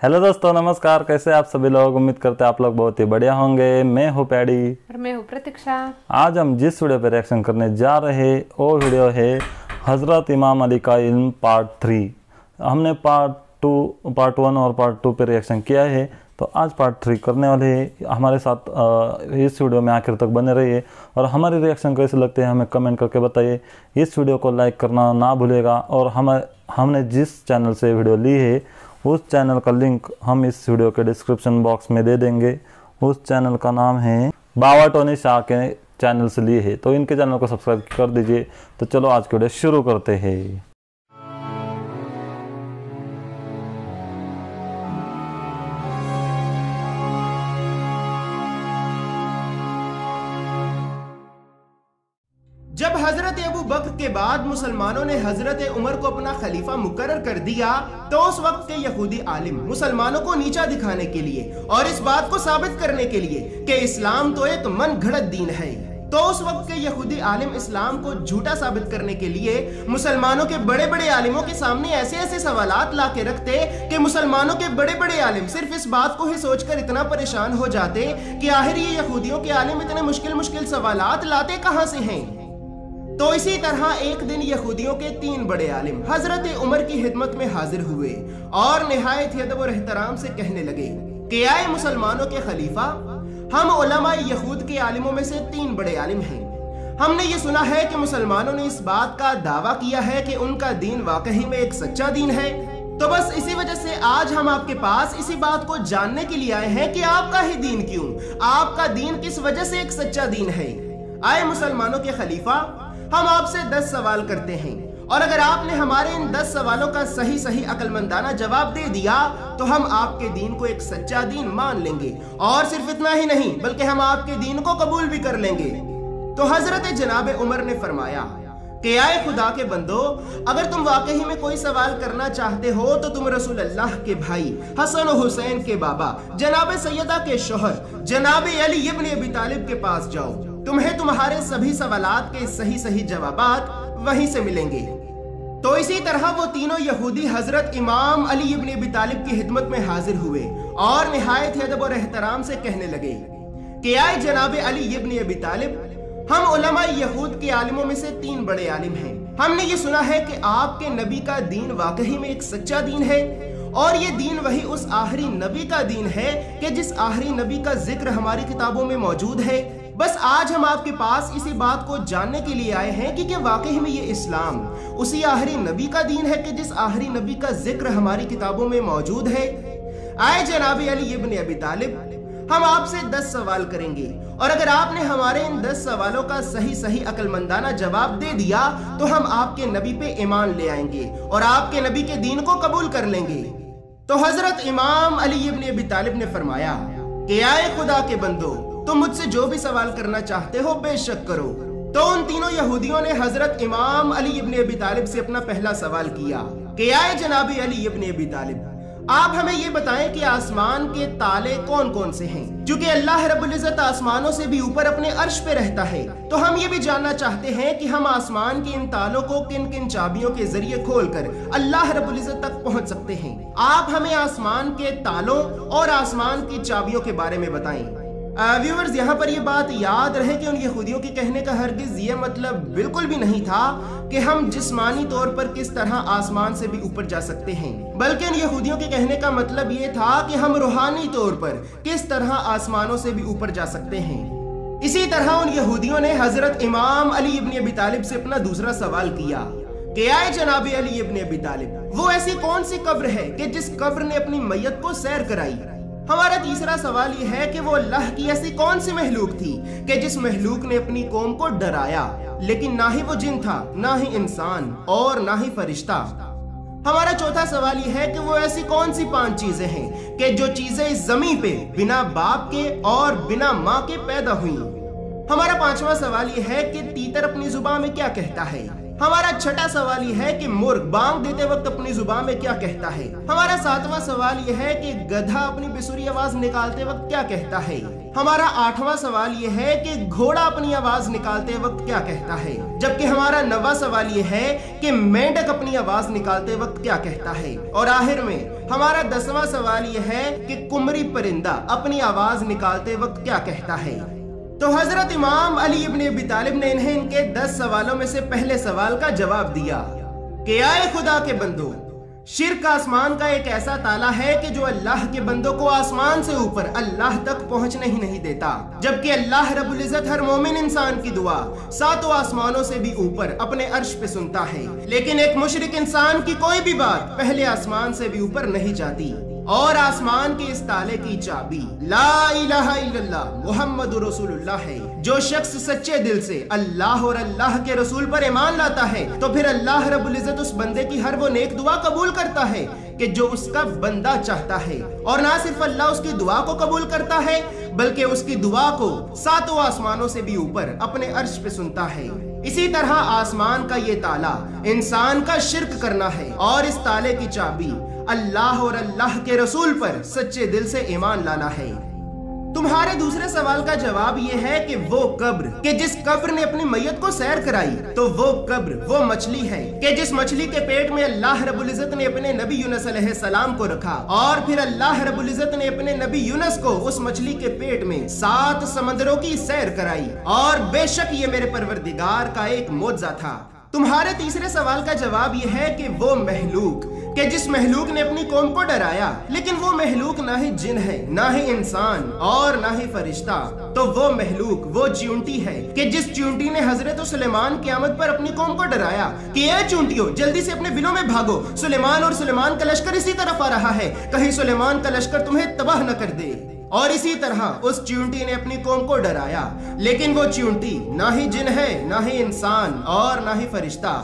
Hello दोस्तों, नमस्कार। कैसे आप सभी लोग? उम्मीद करते हैं आप लोग बहुत ही बढ़िया होंगे। मैं हूँ पैडी और मैं हूँ प्रतीक्षा। आज हम जिस वीडियो पर रिएक्शन करने जा रहे हैं वो वीडियो है हज़रत इमाम अली का इल्म पार्ट 3। हमने पार्ट 1 और पार्ट 2 पे रिएक्शन किया है, तो आज पार्ट 3 करने वाले हैं। हमारे साथ इस वीडियो में आखिर तक बने रहिए और हमारे रिएक्शन कैसे लगते हैं हमें कमेंट करके बताइए। इस वीडियो को लाइक करना ना भूलिएगा और हमने जिस चैनल से वीडियो ली है उस चैनल का लिंक हम इस वीडियो के डिस्क्रिप्शन बॉक्स में दे देंगे। उस चैनल का नाम है बाबा टोनी शाह के चैनल से लिए है, तो इनके चैनल को सब्सक्राइब कर दीजिए। तो चलो आज की वीडियो शुरू करते हैं। जब हजरत अबू बकर के बाद मुसलमानों ने हजरत उमर को अपना खलीफा मुकर्रर कर दिया, तो उस वक्त के यहूदी आलिम मुसलमानों को नीचा दिखाने के लिए और इस बात को साबित करने के लिए कि इस्लाम तो एक मन घड़त दीन है, तो उस वक्त के यहूदी आलिम इस्लाम को झूठा साबित करने के लिए मुसलमानों के बड़े बड़े आलिमों के सामने ऐसे ऐसे सवालात ला के रखते कि मुसलमानों के बड़े बड़े आलिम सिर्फ इस बात को ही सोचकर इतना परेशान हो जाते कि आखिर ये यहूदियों के आलिम इतने मुश्किल मुश्किल सवालात लाते कहां से हैं। तो इसी तरह एक दिन यहूदियों के 3 बड़े आलिम हजरत उमर की खिदमत में हाजिर हुए और निहायत अदब और एहतराम से कहने लगे कि आए मुसलमानों के खलीफा, हम उलमा यहूद के आलिमों में से 3 बड़े आलिम हैं। हमने ये सुना है कि मुसलमानों ने इस बात का दावा किया है कि उनका दीन वाकई में एक सच्चा दीन है। तो बस इसी वजह से आज हम आपके पास इसी बात को जानने के लिए आए हैं कि आपका ही दीन क्यों, आपका दीन किस वजह से एक सच्चा दीन है। आए मुसलमानों के खलीफा, हम आपसे 10 सवाल करते हैं और अगर आपने हमारे इन 10 सवालों का सही सही अक्लमंदाना जवाब दे दिया तो हम आपके दीन को एक सच्चा दीन मान लेंगे और सिर्फ इतना ही नहीं बल्कि हम आपके दीन को कबूल भी कर लेंगे। तो हजरत जनाब उमर ने फरमाया कि आए खुदा के बंदो, अगर तुम वाकई में कोई सवाल करना चाहते हो तो तुम रसूल अल्लाह के भाई हसन और हुसैन के बाबा जनाब सैयदा के शोहर जनाब अली इब्न अबी तालिब के पास जाओ। तुम्हें तुम्हारे सभी सवालात के सही सही जवाबात वहीं से मिलेंगे। तो इसी तरह वो तीनों यहूदी हजरत इमाम अली इब्न अबी तालिब की खिदमत में हाजिर हुए और निहायत अदब और एहतराम से कहने लगे कि आए जनाब अली इब्न अबी तालिब, हम उलमा यहूद के आलिमों में से 3 बड़े आलिम हैं। हमने ये सुना है कि आपके नबी का दीन वाकई में एक सच्चा दीन है और ये दीन वही उस आखिरी नबी का दीन है कि जिस आखिरी नबी का जिक्र हमारी किताबों में मौजूद है। बस आज हम आपके पास इसी बात को जानने के लिए आए हैं कि वाकई में ये इस्लाम उसी आखिरी नबी का दीन है कि जिस आखिरी नबी का जिक्र हमारी किताबों में मौजूद है। आए जनाब अली इब्न अबी तालिब, हम आपसे 10 सवाल करेंगे और अगर आपने हमारे इन 10 सवालों का सही सही अक्लमंदाना जवाब दे दिया तो हम आपके नबी पे ईमान ले आएंगे और आपके नबी के दीन को कबूल कर लेंगे। तो हजरत इमाम अली इब्न अबी तालिब ने फरमाया कि आए खुदा के बंदो, तुम मुझसे जो भी सवाल करना चाहते हो बेशक करो। तो उन तीनों यहूदियों ने हजरत इमाम अली इब्न अबी तालिब से अपना पहला सवाल किया कि आए जनाब अली इब्न अबी तालिब, आप हमें ये बताएं कि आसमान के ताले कौन कौन से हैं, क्योंकि अल्लाह रब्बुल इज्जत आसमानों से भी ऊपर अपने अर्श पे रहता है। तो हम ये भी जानना चाहते हैं कि हम आसमान के इन तालों को किन किन चाबियों के जरिए खोलकर अल्लाह रब्बुल इज्जत तक पहुंच सकते हैं। आप हमें आसमान के तालों और आसमान की चाबियों के बारे में बताएं। व्यूअर्स, यहाँ पर ये बात याद रहे कि उन यहूदियों के कहने का हरगिज ये मतलब बिल्कुल भी नहीं था कि हम जिस्मानी तौर पर किस तरह आसमान से भी ऊपर जा सकते हैं, बल्कि उन यहूदियों के कहने का मतलब ये था कि हम रूहानी तौर पर किस तरह आसमानों से भी ऊपर जा सकते हैं। इसी तरह उन यहूदियों ने हजरत इमाम अली इब्न अबी तालिब से अपना दूसरा सवाल किया कि आए जनाब अली इब्न अबी तालिब, वो ऐसी कौन सी कब्र है कि जिस कब्र ने अपनी मैयत को सैर कराई। हमारा तीसरा सवाल यह है कि वो अल्लाह की ऐसी कौन सी महलूक थी कि जिस महलूक ने अपनी कौम को डराया, लेकिन ना ही वो जिन था, ना ही इंसान और ना ही फरिश्ता। हमारा चौथा सवाल यह है कि वो ऐसी कौन सी 5 चीजें हैं कि जो चीजें इस जमीन पे बिना बाप के और बिना माँ के पैदा हुई। हमारा 5वां सवाल यह है कि तीतर अपनी जुबान में क्या कहता है। हमारा छठा सवाल यह है कि मुर्ग बांग देते वक्त अपनी जुबान में क्या कहता है। हमारा सातवां सवाल यह है कि गधा अपनी बेसुरी आवाज निकालते वक्त क्या कहता है। हमारा आठवां सवाल यह है कि घोड़ा अपनी आवाज निकालते वक्त क्या कहता है। जबकि हमारा नौवां सवाल यह है कि मेंढक अपनी आवाज निकालते वक्त क्या कहता है। और आखिर में हमारा 10वां सवाल यह है कि कुमरी परिंदा अपनी आवाज निकालते वक्त क्या कहता है। तो हजरत इमाम अली इब्न अबी तालिब ने इन्हें इनके 10 सवालों में से पहले सवाल का जवाब दिया कि आए खुदा के बंदो, शिर्क आसमान का एक ऐसा ताला है कि जो अल्लाह के बंदों को आसमान से ऊपर अल्लाह तक पहुंचने ही नहीं देता, जबकि अल्लाह रब्बुल इज्जत हर मोमिन इंसान की दुआ 7 आसमानों से भी ऊपर अपने अर्श पे सुनता है। लेकिन एक मुशरिक इंसान की कोई भी बात पहले आसमान से भी ऊपर नहीं जाती। और आसमान के इस ताले की चाबी ला इलाहा इल्लल्लाह मुहम्मदुर रसूलुल्लाह है। जो शख्स सच्चे दिल से अल्लाह और अल्लाह के रसूल पर ईमान लाता है तो फिर अल्लाह रब्बुल इज्जत उस बंदे की हर वो नेक दुआ कबूल करता है कि जो उसका बंदा चाहता है। और ना सिर्फ अल्लाह उसकी दुआ को कबूल करता है बल्कि उसकी दुआ को 7 आसमानों से भी ऊपर अपने अर्श पे सुनता है। इसी तरह आसमान का ये ताला इंसान का शिर्क करना है और इस ताले की चाबी अल्लाह और अल्लाह के रसूल पर सच्चे दिल से ईमान लाना है। तुम्हारे दूसरे सवाल का जवाब यह है कि वो कब्र कि जिस कब्र ने अपनी मैयत को सैर कराई, तो वो कब्र वो मछली है कि जिस मछली के पेट में अल्लाह रब्बुल इज्जत ने अपने नबी यूनुस अलैहिस्सलाम को रखा और फिर अल्लाह रब्बुल इज्जत ने अपने नबी यूनुस को उस मछली के पेट में 7 समंदरों की सैर कराई। और बेशक ये मेरे परवरदिगार का एक मोज़ा था। तुम्हारे तीसरे सवाल का जवाब यह है कि वो महलूक कि जिस महलूक ने अपनी कौम को डराया, लेकिन वो महलूक ना ही जिन है, ना ही इंसान और ना ही फरिश्ता। तो वो महलूक वो च्यूंटी है कि जिस च्यूंटी ने हजरत सुलेमान क़यामत पर अपनी कौम को डराया कि ए च्यूंटियों जल्दी से अपने बिलों में भागो, सुलेमान और सुलेमान का लश्कर इसी तरफ आ रहा है, कहीं सुलेमान का लश्कर तुम्हें तबाह न कर दे। और इसी तरह उस च्यूंटी ने अपनी कौम को डराया, लेकिन वो च्यूंटी ना ही जिन है, ना ही इंसान और ना ही फरिश्ता।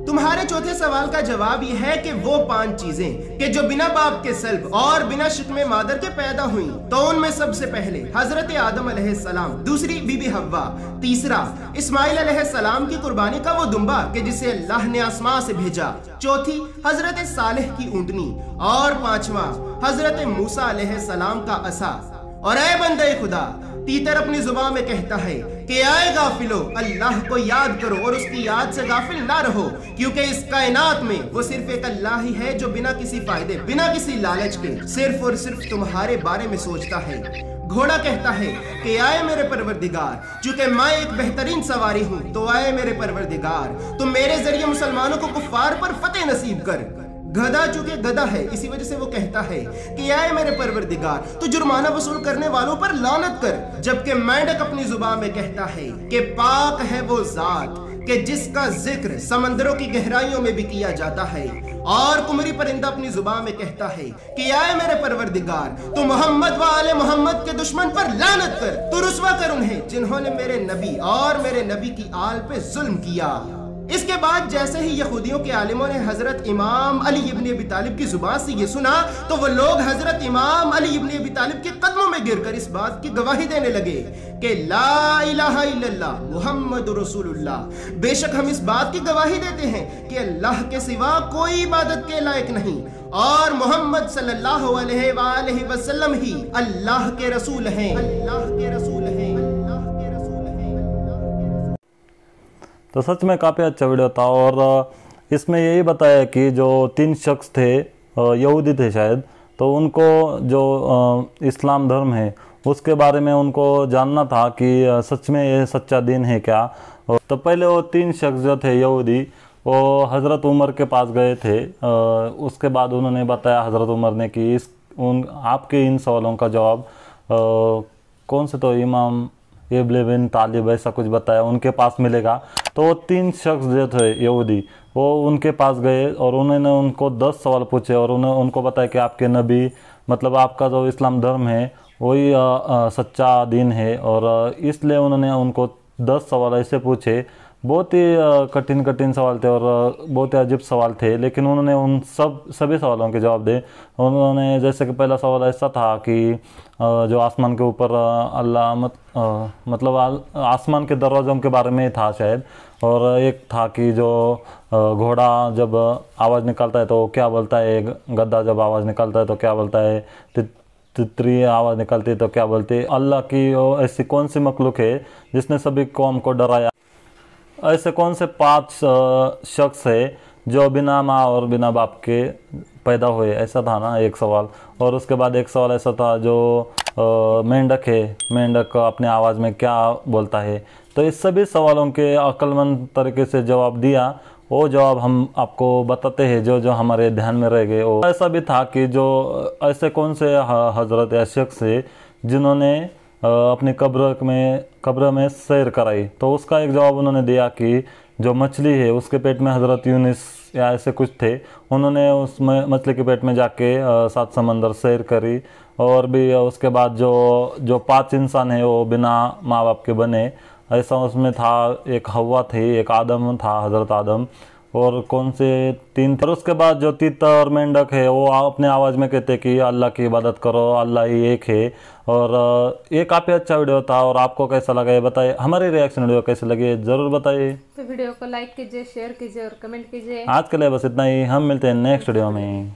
तुम्हारे चौथे सवाल का जवाब यह है कि वो 5 चीजें कि जो बिना बाप के सल्ब और बिना शिकमे मादर के पैदा हुई, तो उनमें सबसे पहले हजरत आदम अलैहिस्सलाम, दूसरी बीबी हव्वा, तीसरा इस्माइल अलैहिस्सलाम की कुर्बानी का वो दुम्बा कि जिसे अल्लाह ने आसमां से भेजा, चौथी हजरत सालेह की ऊंटनी और 5वां हजरत मूसा अलैहिस्सलाम का असा। और ऐ बंदे खुदा, तीतर अपनी जुबान में कहता है कि आए गाफिलो, अल्लाह को याद करो और उसकी याद से गाफिल ना रहो, क्योंकि इस कायनात में वो सिर्फ एक अल्लाह ही है जो बिना किसी फायदे, बिना किसी लालच के सिर्फ और सिर्फ तुम्हारे बारे में सोचता है। घोड़ा कहता है कि आए मेरे परवरदिगार, चूंकि मैं एक बेहतरीन सवारी हूँ, तो आए मेरे परवरदिगार, तुम मेरे जरिए मुसलमानों को कुफ्फार पर फतेह नसीब कर। गधा चूंकि गधा है, इसी वजह से वो कहता है कि आए मेरे परवरदिगार, तो जुर्माना वसूल करने वालों पर लानत कर। जबकि मेंढक अपनी जुबान में कहता है कि पाक है वो जात कि जिसका जिक्र समंदरों की गहराइयों में भी किया जाता है। और कुमरी परिंदा अपनी जुबान में कहता है कि आए मेरे परवरदिगार, तो मोहम्मद व आले मोहम्मद के दुश्मन पर लानत कर, तो रुस्वा कर उन्हें जिन्होंने मेरे नबी और मेरे नबी की आल पे जुल्म किया। इसके बाद जैसे ही यहूदियों के आलिमों ने हजरत इमाम अली इब्न अबी तालिब की जुबान से ये सुना, तो वो लोग हजरत इमाम अली इब्न अबी तालिब के कदमों में गिरकर इस बात की गवाही देने लगे कि ला इलाहा इल्लल्लाह मुहम्मदुर रसूलुल्लाह, बेशक हम इस बात की गवाही देते हैं कि अल्लाह के सिवा कोई इबादत के लायक नहीं और मोहम्मद सल्लल्लाहु अलैहि वसल्लम ही अल्लाह के रसूल हैं, अल्लाह के रसूल हैं। तो सच में काफ़ी अच्छा वीडियो था और इसमें यही बताया कि जो 3 शख्स थे, यहूदी थे शायद, तो उनको जो इस्लाम धर्म है उसके बारे में उनको जानना था कि सच में ये सच्चा दीन है क्या। तो पहले वो 3 शख्स जो थे यहूदी, वो हज़रत उमर के पास गए थे। उसके बाद उन्होंने बताया हज़रत उमर ने कि आपके इन सवालों का जवाब कौन से, तो इमाम इब्न बिन तालिब ऐसा कुछ बताया, उनके पास मिलेगा। तो वो 3 शख्स जो थे यहूदी, वो उनके पास गए और उन्होंने उनको 10 सवाल पूछे और उनको बताया कि आपके नबी, मतलब आपका जो इस्लाम धर्म है वही सच्चा दीन है। और इसलिए उन्होंने उनको 10 सवाल ऐसे पूछे बहुत ही कठिन कठिन सवाल थे और बहुत ही अजीब सवाल थे, लेकिन उन्होंने उन सभी सवालों के जवाब दे। उन्होंने जैसे कि पहला सवाल ऐसा था कि जो आसमान के ऊपर अल्लाह मतलब आसमान के दरवाज़ों के बारे में था शायद, और एक था कि जो घोड़ा जब आवाज़ निकालता है तो क्या बोलता है, गद्दा जब आवाज़ निकालता है तो क्या बोलता है, तितली आवाज़ निकालती है तो क्या बोलती है, अल्लाह की ऐसी कौन सी मखलूक है जिसने सभी कौम को डराया, ऐसे कौन से 5 शख्स है जो बिना माँ और बिना बाप के पैदा हुए, ऐसा था ना एक सवाल। और उसके बाद एक सवाल ऐसा था जो मेंढक है, मेंढक अपने आवाज़ में क्या बोलता है। तो इस सभी सवालों के अक्लमंद तरीके से जवाब दिया, वो जवाब हम आपको बताते हैं जो जो हमारे ध्यान में रह गए। और ऐसा भी था कि जो ऐसे कौन से हजरत या शख्स है जिन्होंने अपनी कब्र में सैर कराई। तो उसका एक जवाब उन्होंने दिया कि जो मछली है उसके पेट में हज़रत यूनुस या ऐसे कुछ थे, उन्होंने उस मछली के पेट में जाके 7 समंदर सैर करी। और भी उसके बाद जो 5 इंसान है वो बिना माँ बाप के बने, ऐसा उसमें था। एक हवा थी, एक आदम था, हज़रत आदम, और कौन से 3 थे। और उसके बाद जो तीतर और मेंढक है वो अपने आवाज़ में कहते कि अल्लाह की इबादत करो, अल्लाह ही एक है। और ये काफ़ी अच्छा वीडियो था। और आपको कैसा लगा ये बताइए, हमारी रिएक्शन वीडियो कैसे लगी ज़रूर बताइए। तो वीडियो को लाइक कीजिए, शेयर कीजिए और कमेंट कीजिए। आज के लिए बस इतना ही, हम मिलते हैं नेक्स्ट वीडियो में।